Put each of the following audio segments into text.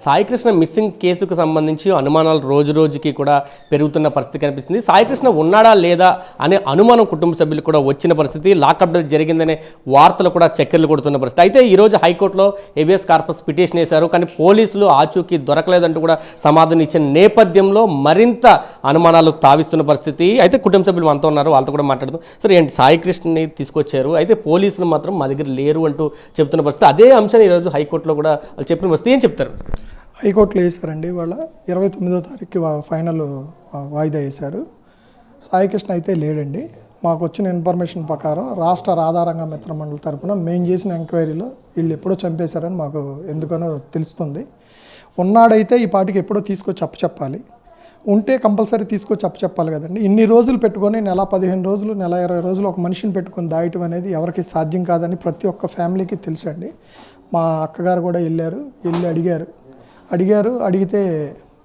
Saikrishna missing కేసుకు సంబంధించి అనుమానాలు రోజు రోజుకి కూడా పెరుగుతున్న పరిస్థితి కనిపిస్తుంది. సాయికృష్ణ ఉన్నాడా లేదా అనే అనుమానం కుటుంబ సభ్యులు కూడా వచ్చిన పరిస్థితి, లాకప్ జరిగిందనే వార్తలు కూడా చక్కెర్లు కొడుతున్న పరిస్థితి. అయితే ఈరోజు హైకోర్టులో హెబియస్ కార్పస్ పిటిషన్ వేశారు. కానీ పోలీసులు ఆచూకీ దొరకలేదంటూ కూడా సమాధానం ఇచ్చిన నేపథ్యంలో మరింత అనుమానాలు తావిస్తున్న పరిస్థితి. అయితే కుటుంబ సభ్యులు మనతో ఉన్నారు, వాళ్ళతో కూడా మాట్లాడుతాం. సరే ఏంటి, సాయికృష్ణని తీసుకొచ్చారు, అయితే పోలీసులు మాత్రం మా దగ్గర లేరు అంటూ చెప్తున్న పరిస్థితి. అదే అంశాన్ని ఈరోజు హైకోర్టులో కూడా వాళ్ళు చెప్పిన పరిస్థితి. ఏం చెప్తారు? హైకోర్టులో వేశారండి. వాళ్ళ 29వ తారీఖుకి ఫైనల్ వాయిదా వేశారు. సాయికృష్ణ అయితే లేడండి. మాకు వచ్చిన ఇన్ఫర్మేషన్ ప్రకారం రాష్ట్ర రాధారంగ మిత్ర మండలి తరఫున మేము చేసిన ఎంక్వైరీలో వీళ్ళు ఎప్పుడో చంపేశారని మాకు ఎందుకనో తెలుస్తుంది. ఉన్నాడైతే ఈ పాటికి ఎప్పుడో తీసుకొచ్చి అప్పచెప్పాలి, ఉంటే కంపల్సరీ తీసుకొచ్చి అప్పచెప్పాలి కదండి. ఇన్ని రోజులు పెట్టుకొని నెల 15 రోజులు, నెల 20 రోజులు ఒక మనిషిని పెట్టుకొని దాయటం అనేది ఎవరికి సాధ్యం కాదని ప్రతి ఒక్క ఫ్యామిలీకి తెలుసండి. మా అక్కగారు కూడా వెళ్ళి అడిగితే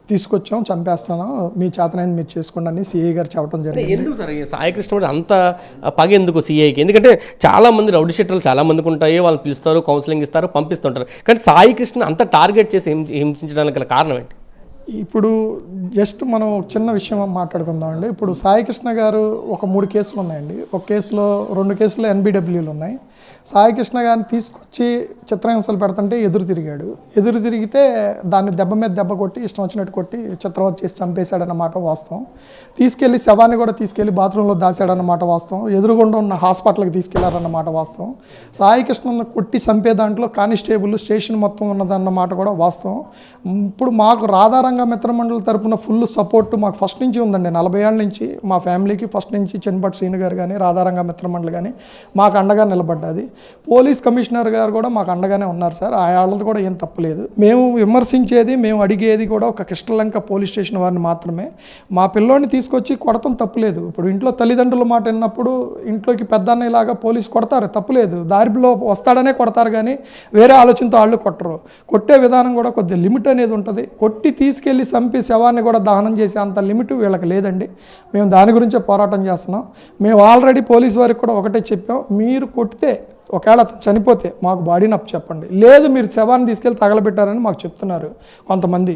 తీసుకొచ్చాం, చంపేస్తాను, మీ చేతనైంది మీరు చేసుకోండి అని సిఐ గారు చెప్పడం జరిగింది. ఎందుకు సార్ సాయికృష్ణ అంత పగ ఎందుకు సిఐకి? ఎందుకంటే చాలా మంది రౌడీ షీటర్లు చాలా మందికి ఉంటాయి, వాళ్ళు పిలుస్తారు, కౌన్సిలింగ్ ఇస్తారు, పంపిస్తుంటారు. కానీ సాయికృష్ణ అంత టార్గెట్ చేసి హింసించడానికి గల కారణం ఏంటి? ఇప్పుడు జస్ట్ మనం చిన్న విషయం మాట్లాడుకుందామండి. ఇప్పుడు సాయికృష్ణ గారు ఒక 3 కేసులు ఉన్నాయండి. ఒక కేసులో 2 కేసులు NBWలు ఉన్నాయి. సాయికృష్ణ గారిని తీసుకొచ్చి చిత్రహింసలు పెడుతుంటే ఎదురు తిరిగితే దాన్ని దెబ్బ మీద దెబ్బ కొట్టి ఇష్టం వచ్చినట్టు కొట్టి చిత్రవత చేసి చంపేశాడన్నమాట వాస్తవం. తీసుకెళ్లి శవాన్ని కూడా తీసుకెళ్లి బాత్రూంలో దాచాడన్నమాట వాస్తవం. ఎదురుగుండా ఉన్న హాస్పిటల్కి తీసుకెళ్లారన్నమాట వాస్తవం. సాయికృష్ణను కొట్టి చంపే దాంట్లో కానిస్టేబుల్ స్టేషన్ మొత్తం ఉన్నదన్నమాట కూడా వాస్తవం. ఇప్పుడు మాకు రాధారంగ మిత్ర మండలి తరపున ఫుల్ సపోర్ట్ మాకు ఫస్ట్ నుంచి ఉందండి. 40 ఏళ్ళ నుంచి మా ఫ్యామిలీకి ఫస్ట్ నుంచి చెన్పట్ శ్రీను గారు కానీ రాధారంగ మిత్ర మండలి కానీ మాకు అండగా నిలబడ్డది. పోలీస్ కమిషనర్ గారు కూడా మాకు అండగానే ఉన్నారు సార్. వాళ్ళది కూడా ఏం తప్పలేదు. మేము విమర్శించేది, మేము అడిగేది కూడా ఒక కృష్ణలంక పోలీస్ స్టేషన్ వారిని మాత్రమే. మా పిల్లోని తీసుకొచ్చి కొడతాం తప్పులేదు. ఇప్పుడు ఇంట్లో తల్లిదండ్రుల మాట విన్నప్పుడు ఇంట్లోకి పెద్దన్నలాగా పోలీసు కొడతారు, తప్పులేదు. దారిలో వస్తాడనే కొడతారు కానీ వేరే ఆలోచనతో వాళ్ళు కొట్టరు. కొట్టే విధానం కూడా కొద్దిగా లిమిట్ అనేది ఉంటుంది. కొట్టి తీసుకెళ్ళి చంపి శవాన్ని కూడా దహనం చేసే అంత లిమిట్ వీళ్ళకి లేదండి. మేము దాని గురించే పోరాటం చేస్తున్నాం. మేము ఆల్రెడీ పోలీసు వారికి కూడా ఒకటే చెప్పాం, మీరు కొట్టితే ఒకవేళ చనిపోతే మాకు బాడీని అప్పు చెప్పండి, లేదు మీరు శవాన్ని తీసుకెళ్ళి తగలబెట్టారని మాకు చెప్తున్నారు కొంతమంది,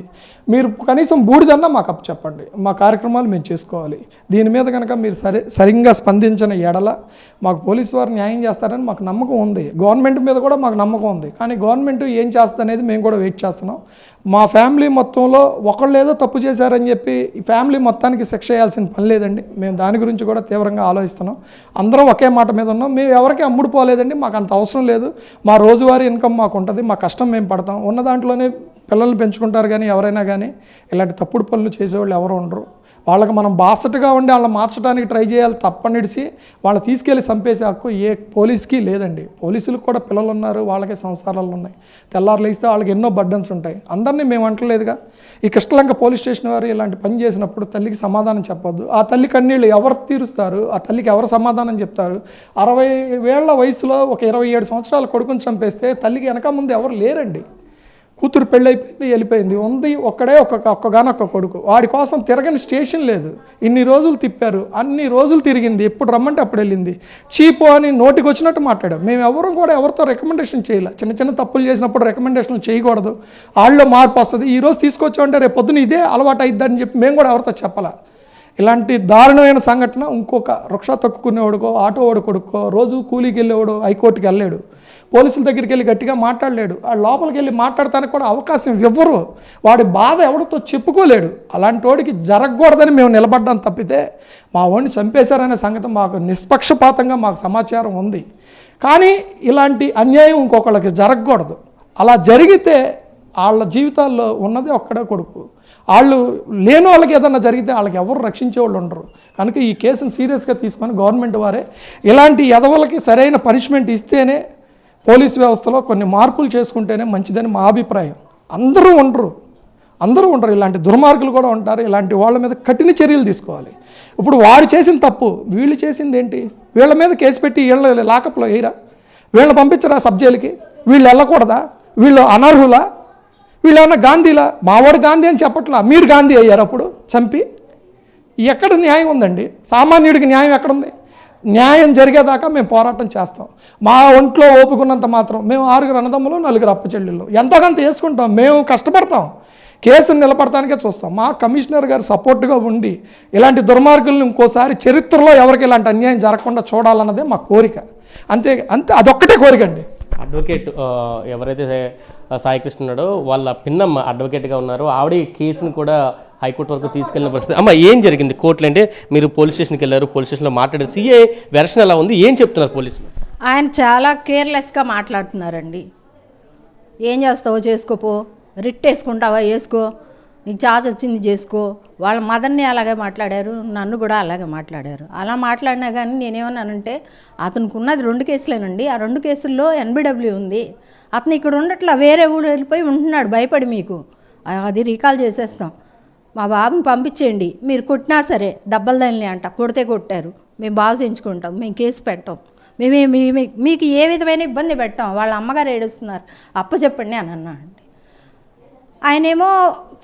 మీరు కనీసం బూడిదన్నా మాకు అప్పు చెప్పండి, మా కార్యక్రమాలు మేము చేసుకోవాలి. దీని మీద కనుక మీరు సరిగ్గా స్పందించిన ఎడల మాకు పోలీసు వారు న్యాయం చేస్తారని మాకు నమ్మకం ఉంది. గవర్నమెంట్ మీద కూడా మాకు నమ్మకం ఉంది. కానీ గవర్నమెంట్ ఏం చేస్తుంది అనేది మేము కూడా వెయిట్ చేస్తున్నాం. మా ఫ్యామిలీ మొత్తంలో ఒకళ్ళు ఏదో తప్పు చేశారని చెప్పి ఈ ఫ్యామిలీ మొత్తానికి శిక్ష చేయాల్సిన పని లేదండి. మేము దాని గురించి కూడా తీవ్రంగా ఆలోచిస్తున్నాం. అందరం ఒకే మాట మీద ఉన్నాం. మేము ఎవరికి అమ్ముడుపోలేదండి, మాకు అంత అవసరం లేదు. మా రోజువారీ ఇన్కమ్ మాకు ఉంటుంది, మా కష్టం మేము పడతాం. ఉన్న దాంట్లోనే పిల్లల్ని పెంచుకుంటారు. కానీ ఎవరైనా కానీ ఇలాంటి తప్పుడు పనులు చేసేవాళ్ళు ఎవరు ఉండరు. వాళ్ళకి మనం బాసటగా ఉండి వాళ్ళని మార్చడానికి ట్రై చేయాలి తప్పనిడిచి వాళ్ళని తీసుకెళ్ళి చంపేసే హక్కు ఏ పోలీస్కి లేదండి. పోలీసులకు కూడా పిల్లలు ఉన్నారు, వాళ్ళకే సంసారాలు ఉన్నాయి. తెల్లారులు ఇస్తే వాళ్ళకి ఎన్నో బర్డన్స్ ఉంటాయి. అందరినీ మేము అంటలేదుగా. ఈ కృష్ణలంక పోలీస్ స్టేషన్ వారు ఇలాంటి పని చేసినప్పుడు తల్లికి సమాధానం చెప్పొద్దు. ఆ తల్లి కన్నీళ్ళు ఎవరు తీరుస్తారు? ఆ తల్లికి ఎవరు సమాధానం చెప్తారు? 60 ఏళ్ల వయసులో ఒక 27 సంవత్సరాల కొడుకుని చంపేస్తే తల్లికి వెనక ముందు ఎవరు లేరండి. కూతురు పెళ్ళైపోయింది, వెళ్ళిపోయింది, ఉంది ఒక్కడే ఒక్కగానొక్క కొడుకు. వాడి కోసం తిరగని స్టేషన్ లేదు. ఇన్ని రోజులు తిప్పారు, అన్ని రోజులు తిరిగింది, ఎప్పుడు రమ్మంటే అప్పుడు వెళ్ళింది. చీపు అని నోటికి వచ్చినట్టు మాట్లాడాం. మేము ఎవరు కూడా ఎవరితో రికమెండేషన్ చేయాలి. చిన్న తప్పులు చేసినప్పుడు రికమెండేషన్లు చేయకూడదు. వాళ్ళలో మార్పు వస్తుంది. ఈరోజు తీసుకొచ్చామంటే రేపు పొద్దున ఇదే అలవాటు అయిద్దని చెప్పి మేము కూడా ఎవరితో చెప్పాలా. ఇలాంటి దారుణమైన సంఘటన ఇంకొక రిక్షా తొక్కుకునేవాడుకో, ఆటో వాడు కొడుకో, రోజు కూలీకి వెళ్ళేవాడు హైకోర్టుకి వెళ్ళలేడు, పోలీసుల దగ్గరికి వెళ్ళి గట్టిగా మాట్లాడలేడు, ఆ లోపలికి వెళ్ళి మాట్లాడటానికి కూడా అవకాశం ఇవ్వరు. వాడి బాధ ఎవరితో చెప్పుకోలేడు. అలాంటి వాడికి జరగకూడదని మేము నిలబడ్డాం తప్పితే మా వాడిని చంపేశారనే సంగతి మాకు నిష్పక్షపాతంగా మాకు సమాచారం ఉంది. కానీ ఇలాంటి అన్యాయం ఇంకొకళ్ళకి జరగకూడదు. అలా జరిగితే వాళ్ళ జీవితాల్లో ఉన్నది ఒక్కడే కొడుకు. వాళ్ళు లేని వాళ్ళకి ఏదన్నా జరిగితే వాళ్ళకి ఎవరు రక్షించే వాళ్ళు ఉండరు. కనుక ఈ కేసును సీరియస్గా తీసుకొని గవర్నమెంట్ వారే ఇలాంటి ఎదవలకి సరైన పనిష్మెంట్ ఇస్తేనే పోలీస్ వ్యవస్థలో కొన్ని మార్పులు చేసుకుంటేనే మంచిదని మా అభిప్రాయం. అందరూ ఉండరు, ఇలాంటి దుర్మార్గులు కూడా ఉంటారు. ఇలాంటి వాళ్ళ మీద కఠిన చర్యలు తీసుకోవాలి. ఇప్పుడు వాడు చేసిన తప్పు, వీళ్ళు చేసింది ఏంటి? వీళ్ళ మీద కేసు పెట్టి వీళ్ళ లాకప్లో వేయరా? వీళ్ళని పంపించరా సబ్ జైలుకి? వీళ్ళు వెళ్ళకూడదా? వీళ్ళు అనర్హులా? వీళ్ళు ఏమన్నా గాంధీలా? మావాడు గాంధీ అని చెప్పట్లా, మీరు గాంధీ అయ్యారు అప్పుడు చంపి. ఎక్కడ న్యాయం ఉందండి? సామాన్యుడికి న్యాయం ఎక్కడుంది? న్యాయం జరిగేదాకా మేము పోరాటం చేస్తాం. మా ఒంట్లో ఓపుకున్నంత మాత్రం మేము 6 అన్నదమ్ములు 4 అప్పచెల్లెళ్ళు ఎంతో కొంత వేసుకుంటాం. మేము కష్టపడతాం, కేసును నిలబడటానికే చూస్తాం. మా కమిషనర్ గారు సపోర్ట్గా ఉండి ఇలాంటి దుర్మార్గులను ఇంకోసారి చరిత్రలో ఎవరికి ఇలాంటి అన్యాయం జరగకుండా చూడాలన్నదే మా కోరిక. అంతే అదొక్కటే కోరిక అండి. అడ్వకేట్ ఎవరైతే సాయికృష్ణ ఉన్నాడో వాళ్ళ పిన్నమ్మ అడ్వకేట్గా ఉన్నారు. ఆవిడ ఈ కేసును కూడా హైకోర్టు వరకు తీసుకెళ్లిన పరిస్థితి. అమ్మ, ఏం జరిగింది కోర్టులో? అంటే మీరు పోలీస్ స్టేషన్కి వెళ్ళారు, పోలీస్ స్టేషన్లో మాట్లాడారు. సీఏ వెర్షన్ ఎలా ఉంది, ఏం చెప్తున్నారు పోలీసులు? ఆయన చాలా కేర్లెస్గా మాట్లాడుతున్నారండి. ఏం చేస్తావో చేసుకోపో, రిట్ వేసుకుంటావా వేసుకో, నీకు చార్జ్ వచ్చింది చేసుకో. వాళ్ళ మదర్ని అలాగే మాట్లాడారు, నన్ను కూడా అలాగే మాట్లాడారు. అలా మాట్లాడినా కానీ నేనేమన్నానంటే, అతనికి ఉన్నది 2 కేసులేనండి. ఆ 2 కేసుల్లో NBW ఉంది. అతను ఇక్కడ ఉండట్లా, వేరే ఊరు వెళ్ళిపోయి ఉంటున్నాడు భయపడి. మీకు అది రీకాల్ చేసేస్తాం, మా బాబుని పంపించేయండి. మీరు కొట్టినా సరే దెబ్బలు తగిలి అంట, కొడితే కొట్టారు, మేము బాగు చేయించుకుంటాం, మేము కేసు పెట్టాం, మీకు ఏ విధమైన ఇబ్బంది పెట్టాం. వాళ్ళ అమ్మగారు ఏడుస్తున్నారు, అప్పచెప్పండి అని అన్నా అండి. ఆయనేమో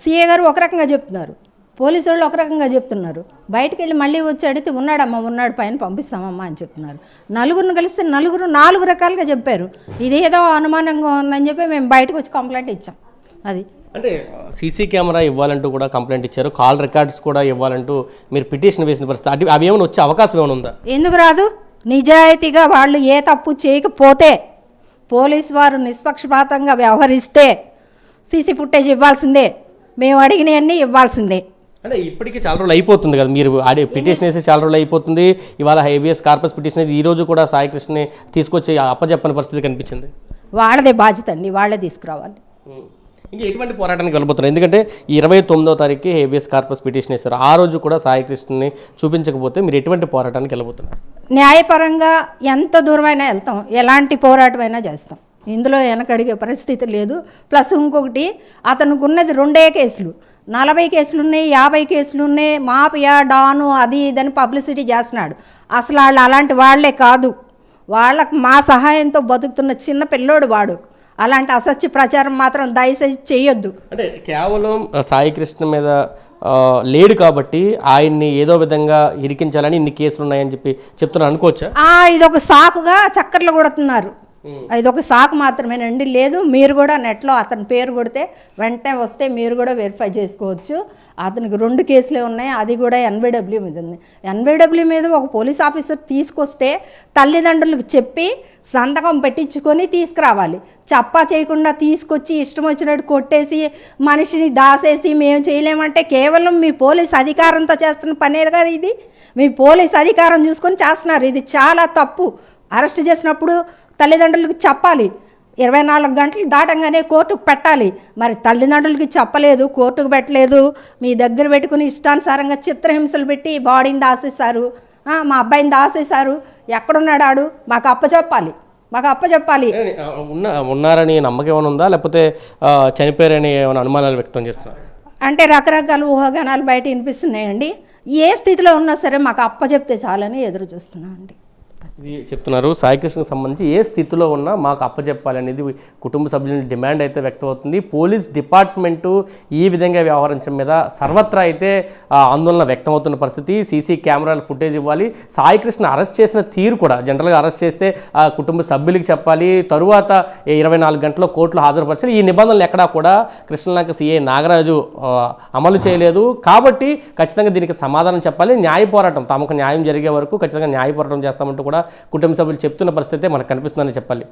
సీఏ గారు ఒక రకంగా చెప్తున్నారు, పోలీసు వాళ్ళు ఒక రకంగా చెప్తున్నారు. బయటకు వెళ్ళి మళ్ళీ వచ్చి అడిగితే ఉన్నాడమ్మా, ఉన్నాడు, పైన పంపిస్తామమ్మా అని చెప్తున్నారు. నలుగురిని కలిస్తే నలుగురు 4 రకాలుగా చెప్పారు. ఇదేదో అనుమానంగా ఉందని చెప్పి మేము బయటకు వచ్చి కంప్లైంట్ ఇచ్చాం. అది అంటే సీసీ కెమెరా ఇవ్వాలంటూ కూడా కంప్లైంట్ ఇచ్చారు, కాల్ రికార్డ్స్ కూడా ఇవ్వాలంటూ మీరు పిటిషన్ వేసిన పరిస్థితి. అవి ఏమైనా వచ్చే అవకాశం ఏమైనా ఉందా? ఎందుకు రాదు? నిజాయితీగా వాళ్ళు ఏ తప్పు చేయకపోతే, పోలీసు వారు నిష్పక్షపాతంగా వ్యవహరిస్తే సీసీ ఫుటేజ్ ఇవ్వాల్సిందే, మేము అడిగినవన్నీ ఇవ్వాల్సిందే. అంటే ఇప్పటికీ చాలా రోజులు అయిపోతుంది కదా, మీరు పిటిషన్ వేసి చాలా రోజులు అయిపోతుంది. ఇవాళ హైబియస్ కార్పస్ పిటిషన్ వేసి ఈ రోజు కూడా సాయికృష్ణని తీసుకొచ్చి అప్పచెప్పని పరిస్థితి కనిపించింది. వాళ్ళదే బాధ్యత అండి, వాళ్ళే తీసుకురావాలి. ఇంకా ఎటువంటి పోరాటానికి వెళ్ళిపోతున్నారు? ఎందుకంటే 29వ తారీఖుకి హేబియస్ కార్పస్ పిటిషన్ వేస్తారు. ఆ రోజు కూడా సాయికృష్ణని చూపించకపోతే మీరు ఎటువంటి పోరాటానికి వెళ్ళిపోతున్నారు? న్యాయపరంగా ఎంత దూరమైనా వెళ్తాం, ఎలాంటి పోరాటమైనా చేస్తాం. ఇందులో వెనకడిగే పరిస్థితి లేదు. ప్లస్ ఇంకొకటి, అతనికి ఉన్నది 2 కేసులు, 40 కేసులు ఉన్నాయి, 50 కేసులు ఉన్నాయి. మాఫియా డాను అది ఇదని పబ్లిసిటీ చేస్తున్నాడు. అసలు వాళ్ళు అలాంటి వాళ్లే కాదు. వాళ్ళకు మా సహాయంతో బతుకుతున్న చిన్న పిల్లోడు వాడు. అలాంటి అసత్య ప్రచారం మాత్రం దయచేసి చేయొద్దు. అంటే కేవలం సాయికృష్ణ మీద లేడు కాబట్టి ఆయన్ని ఏదో విధంగా ఇరికించాలని ఇన్ని కేసులు ఉన్నాయని చెప్తున్నారు అనుకోవచ్చా? ఇదొక సాకుగా చక్కర్లు కొడుతున్నారు. ఇదొక సాకు మాత్రమేనండి. లేదు, మీరు కూడా నెట్లో అతని పేరు కొడితే వెంటనే వస్తే మీరు కూడా వెరిఫై చేసుకోవచ్చు. అతనికి 2 కేసులే ఉన్నాయి, అది కూడా NBW మీద ఉంది. NBW మీద ఒక పోలీస్ ఆఫీసర్ తీసుకొస్తే తల్లిదండ్రులకు చెప్పి సంతకం పెట్టించుకొని తీసుకురావాలి. చప్పా చేయకుండా తీసుకొచ్చి ఇష్టం వచ్చినట్టు కొట్టేసి మనిషిని దాసేసి మేము చేయలేమంటే కేవలం మీ పోలీస్ అధికారంతో చేస్తున్న పనేది కదా ఇది. మీ పోలీస్ అధికారం చూసుకొని చేస్తున్నారు. ఇది చాలా తప్పు. అరెస్ట్ చేసినప్పుడు తల్లిదండ్రులకు చెప్పాలి, 24 గంటలు దాటంగానే కోర్టుకు పెట్టాలి. మరి తల్లిదండ్రులకి చెప్పలేదు, కోర్టుకు పెట్టలేదు, మీ దగ్గర పెట్టుకుని ఇష్టానుసారంగా చిత్రహింసలు పెట్టి బాడీని దాసేశారు, మా అబ్బాయిని దాసేశారు. ఎక్కడున్నాడు? మాకు అప్పచెప్పాలి, మాకు అప్పచెప్పాలి. ఉన్నారని నమ్మకం ఏమైనా ఉందా, లేకపోతే చనిపోయారని ఏమైనా అనుమానాలు వ్యక్తం చేస్తున్నారు? అంటే రకరకాల ఊహాగానాలు బయట వినిపిస్తున్నాయండి. ఏ స్థితిలో ఉన్నా సరే మాకు అప్పచెప్తే చాలని ఎదురు చూస్తున్నామండి. ఇది చెప్తున్నారు. సాయికృష్ణకు సంబంధించి ఏ స్థితిలో ఉన్నా మాకు అప్పచెప్పాలనేది కుటుంబ సభ్యుల డిమాండ్ అయితే వ్యక్తమవుతుంది. పోలీస్ డిపార్ట్మెంటు ఈ విధంగా వ్యవహరించడం మీద సర్వత్రా అయితే ఆందోళన వ్యక్తమవుతున్న పరిస్థితి. సీసీ కెమెరాల ఫుటేజ్ ఇవ్వాలి. సాయికృష్ణ అరెస్ట్ చేసిన తీరు కూడా జనరల్గా అరెస్ట్ చేస్తే కుటుంబ సభ్యులకి చెప్పాలి, తరువాత 24 గంటల్లో కోర్టులో హాజరుపరచాలి. ఈ నిబంధనలు ఎక్కడా కూడా కృష్ణలంక సీఏ నాగరాజు అమలు చేయలేదు. కాబట్టి ఖచ్చితంగా దీనికి సమాధానం చెప్పాలి. న్యాయ పోరాటం, తమకు న్యాయం జరిగే వరకు ఖచ్చితంగా న్యాయ పోరాటం చేస్తామంటూ కూడా కుటుంబ సభ్యులు చెప్తున్న పరిస్థితి మనకు కనిపిస్తుందని చెప్పాలి.